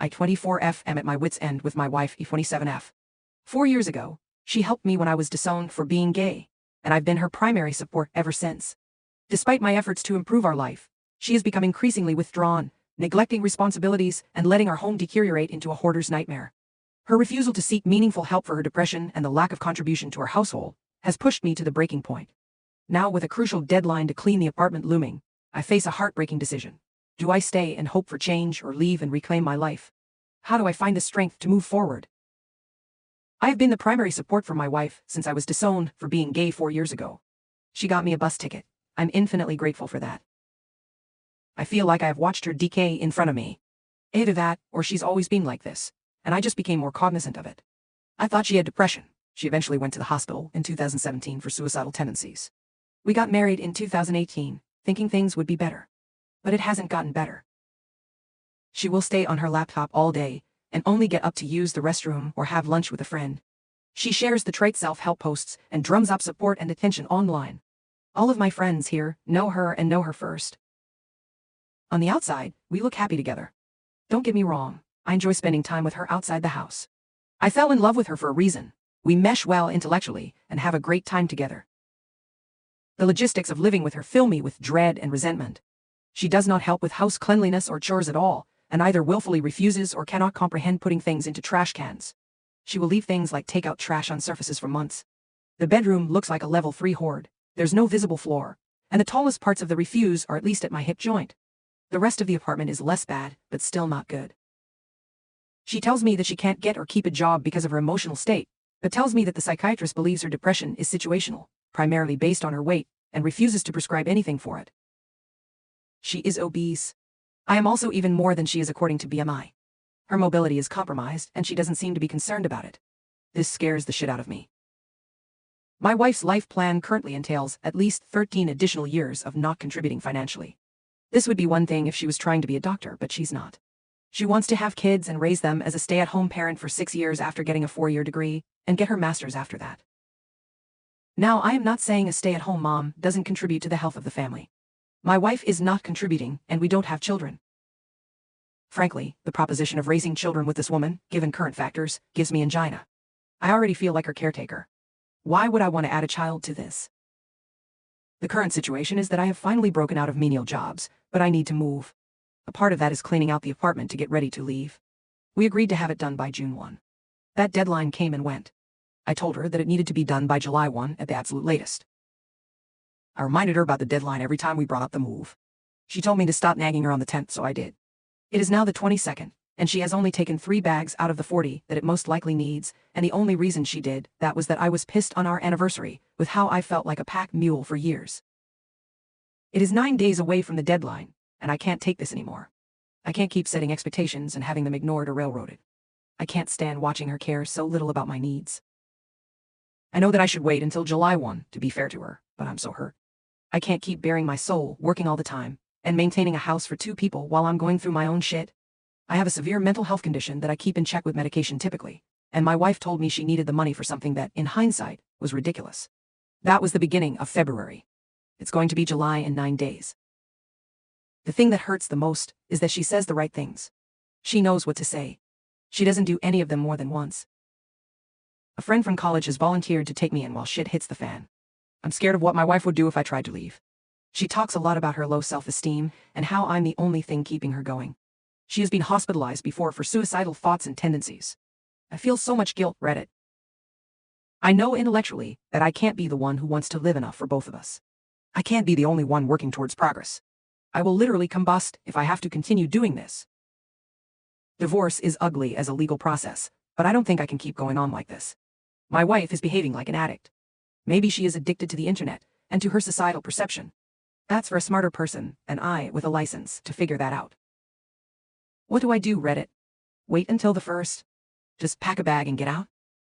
I 24F am at my wit's end with my wife E27F. 4 years ago, she helped me when I was disowned for being gay, and I've been her primary support ever since. Despite my efforts to improve our life, she has become increasingly withdrawn, neglecting responsibilities and letting our home deteriorate into a hoarder's nightmare. Her refusal to seek meaningful help for her depression and the lack of contribution to our household has pushed me to the breaking point. Now, with a crucial deadline to clean the apartment looming, I face a heartbreaking decision. Do I stay and hope for change or leave and reclaim my life? How do I find the strength to move forward? I have been the primary support for my wife since I was disowned for being gay 4 years ago. She got me a bus ticket. I'm infinitely grateful for that. I feel like I have watched her decay in front of me. Either that, or she's always been like this, and I just became more cognizant of it. I thought she had depression. She eventually went to the hospital in 2017 for suicidal tendencies. We got married in 2018, thinking things would be better. But it hasn't gotten better. She will stay on her laptop all day and only get up to use the restroom or have lunch with a friend. She shares the trite self-help posts and drums up support and attention online. All of my friends here know her and know her first. On the outside, we look happy together. Don't get me wrong, I enjoy spending time with her outside the house. I fell in love with her for a reason. We mesh well intellectually and have a great time together. The logistics of living with her fill me with dread and resentment. She does not help with house cleanliness or chores at all, and either willfully refuses or cannot comprehend putting things into trash cans. She will leave things like takeout trash on surfaces for months. The bedroom looks like a level 3 hoard. There's no visible floor, and the tallest parts of the refuse are at least at my hip joint. The rest of the apartment is less bad, but still not good. She tells me that she can't get or keep a job because of her emotional state, but tells me that the psychiatrist believes her depression is situational, primarily based on her weight, and refuses to prescribe anything for it. She is obese. I am also even more than she is according to BMI. Her mobility is compromised, and she doesn't seem to be concerned about it. This scares the shit out of me. My wife's life plan currently entails at least 13 additional years of not contributing financially. This would be one thing if she was trying to be a doctor, but she's not. She wants to have kids and raise them as a stay-at-home parent for 6 years after getting a 4-year degree, and get her master's after that. Now, I am not saying a stay-at-home mom doesn't contribute to the health of the family. My wife is not contributing, and we don't have children. Frankly, the proposition of raising children with this woman, given current factors, gives me angina. I already feel like her caretaker. Why would I want to add a child to this? The current situation is that I have finally broken out of menial jobs, but I need to move. A part of that is cleaning out the apartment to get ready to leave. We agreed to have it done by June 1. That deadline came and went. I told her that it needed to be done by July 1 at the absolute latest. I reminded her about the deadline every time we brought up the move. She told me to stop nagging her on the 10th, so I did. It is now the 22nd, and she has only taken 3 bags out of the 40 that it most likely needs, and the only reason she did that was that I was pissed on our anniversary with how I felt like a pack mule for years. It is 9 days away from the deadline, and I can't take this anymore. I can't keep setting expectations and having them ignored or railroaded. I can't stand watching her care so little about my needs. I know that I should wait until July 1 to be fair to her, but I'm so hurt. I can't keep bearing my soul, working all the time, and maintaining a house for 2 people while I'm going through my own shit. I have a severe mental health condition that I keep in check with medication typically, and my wife told me she needed the money for something that, in hindsight, was ridiculous. That was the beginning of February. It's going to be July in 9 days. The thing that hurts the most is that she says the right things. She knows what to say. She doesn't do any of them more than once. A friend from college has volunteered to take me in while shit hits the fan. I'm scared of what my wife would do if I tried to leave. She talks a lot about her low self-esteem and how I'm the only thing keeping her going. She has been hospitalized before for suicidal thoughts and tendencies. I feel so much guilt, Reddit. I know intellectually that I can't be the one who wants to live enough for both of us. I can't be the only one working towards progress. I will literally combust if I have to continue doing this. Divorce is ugly as a legal process, but I don't think I can keep going on like this. My wife is behaving like an addict. Maybe she is addicted to the internet and to her societal perception. That's for a smarter person, and I, with a license, to figure that out. What do I do, Reddit? Wait until the 1st? Just pack a bag and get out?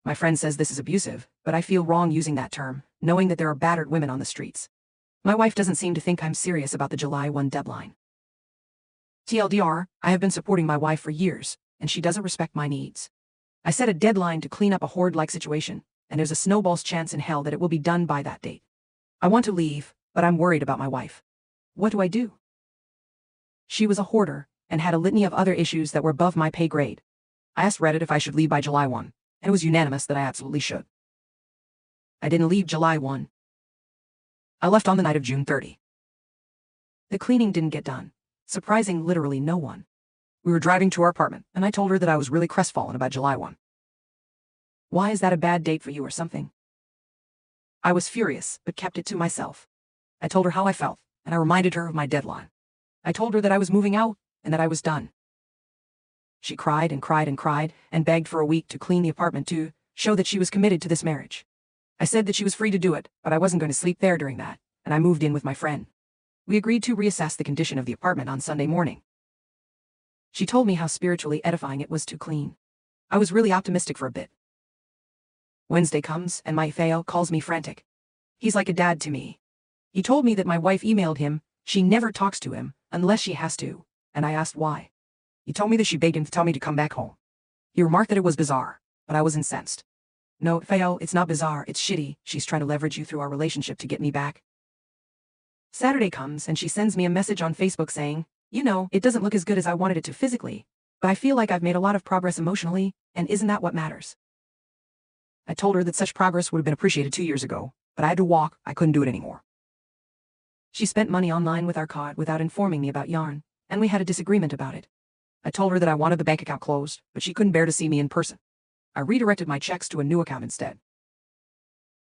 My friend says this is abusive, but I feel wrong using that term, knowing that there are battered women on the streets. My wife doesn't seem to think I'm serious about the July 1 deadline. TLDR, I have been supporting my wife for years, and she doesn't respect my needs. I set a deadline to clean up a hoard-like situation, and there's a snowball's chance in hell that it will be done by that date. I want to leave, but I'm worried about my wife. What do I do? She was a hoarder, and had a litany of other issues that were above my pay grade. I asked Reddit if I should leave by July 1, and it was unanimous that I absolutely should. I didn't leave July 1. I left on the night of June 30. The cleaning didn't get done, surprising literally no one. We were driving to our apartment, and I told her that I was really crestfallen about July 1. Why is that a bad date for you or something? I was furious, but kept it to myself. I told her how I felt, and I reminded her of my deadline. I told her that I was moving out, and that I was done. She cried and cried and cried, and begged for a week to clean the apartment to show that she was committed to this marriage. I said that she was free to do it, but I wasn't going to sleep there during that, and I moved in with my friend. We agreed to reassess the condition of the apartment on Sunday morning. She told me how spiritually edifying it was to clean. I was really optimistic for a bit. Wednesday comes, and my FAO calls me frantic. He's like a dad to me. He told me that my wife emailed him, she never talks to him, unless she has to, and I asked why. He told me that she begged him to tell me to come back home. He remarked that it was bizarre, but I was incensed. No, FAO, it's not bizarre, it's shitty. She's trying to leverage you through our relationship to get me back. Saturday comes, and she sends me a message on Facebook saying, you know, it doesn't look as good as I wanted it to physically, but I feel like I've made a lot of progress emotionally, and isn't that what matters? I told her that such progress would have been appreciated 2 years ago, but I had to walk, I couldn't do it anymore. She spent money online with our card without informing me about Yarn, and we had a disagreement about it. I told her that I wanted the bank account closed, but she couldn't bear to see me in person. I redirected my checks to a new account instead.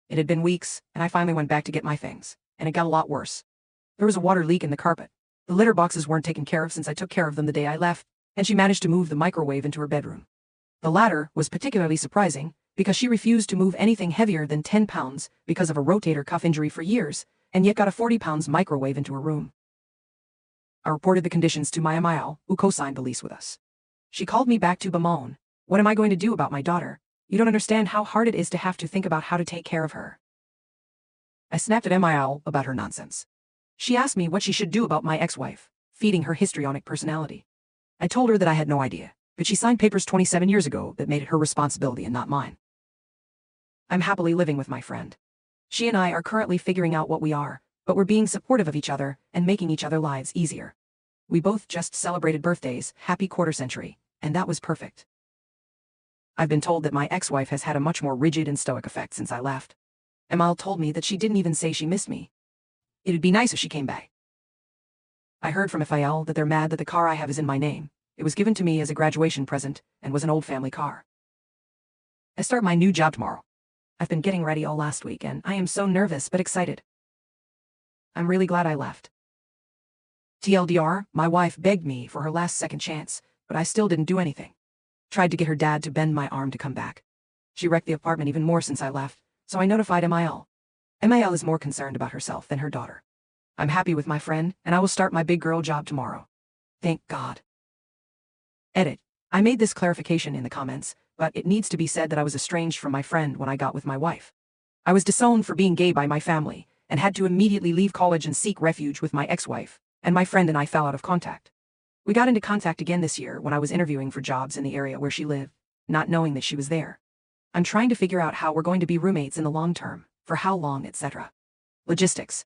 It had been weeks, and I finally went back to get my things, and it got a lot worse. There was a water leak in the carpet. The litter boxes weren't taken care of since I took care of them the day I left, and she managed to move the microwave into her bedroom. The latter was particularly surprising, because she refused to move anything heavier than 10 pounds because of a rotator cuff injury for years, and yet got a 40 pounds microwave into her room. I reported the conditions to my MIL, who co-signed the lease with us. She called me back to bemoan, what am I going to do about my daughter? You don't understand how hard it is to have to think about how to take care of her. I snapped at MIL about her nonsense. She asked me what she should do about my ex-wife, feeding her histrionic personality. I told her that I had no idea, but she signed papers 27 years ago that made it her responsibility and not mine. I'm happily living with my friend. She and I are currently figuring out what we are, but we're being supportive of each other and making each other's lives easier. We both just celebrated birthdays, happy quarter century, and that was perfect. I've been told that my ex-wife has had a much more rigid and stoic effect since I left. Amal told me that she didn't even say she missed me. It'd be nice if she came back. I heard from FIL that they're mad that the car I have is in my name. It was given to me as a graduation present and was an old family car. I start my new job tomorrow. I've been getting ready all last week, and I am so nervous but excited. I'm really glad I left. TLDR, my wife begged me for her last second chance, but I still didn't do anything. Tried to get her dad to bend my arm to come back. She wrecked the apartment even more since I left, so I notified MIL. MIL is more concerned about herself than her daughter. I'm happy with my friend, and I will start my big girl job tomorrow. Thank God. Edit. I made this clarification in the comments, but it needs to be said that I was estranged from my friend when I got with my wife. I was disowned for being gay by my family, and had to immediately leave college and seek refuge with my ex-wife, and my friend and I fell out of contact. We got into contact again this year when I was interviewing for jobs in the area where she lived, not knowing that she was there. I'm trying to figure out how we're going to be roommates in the long term, for how long, etc. Logistics.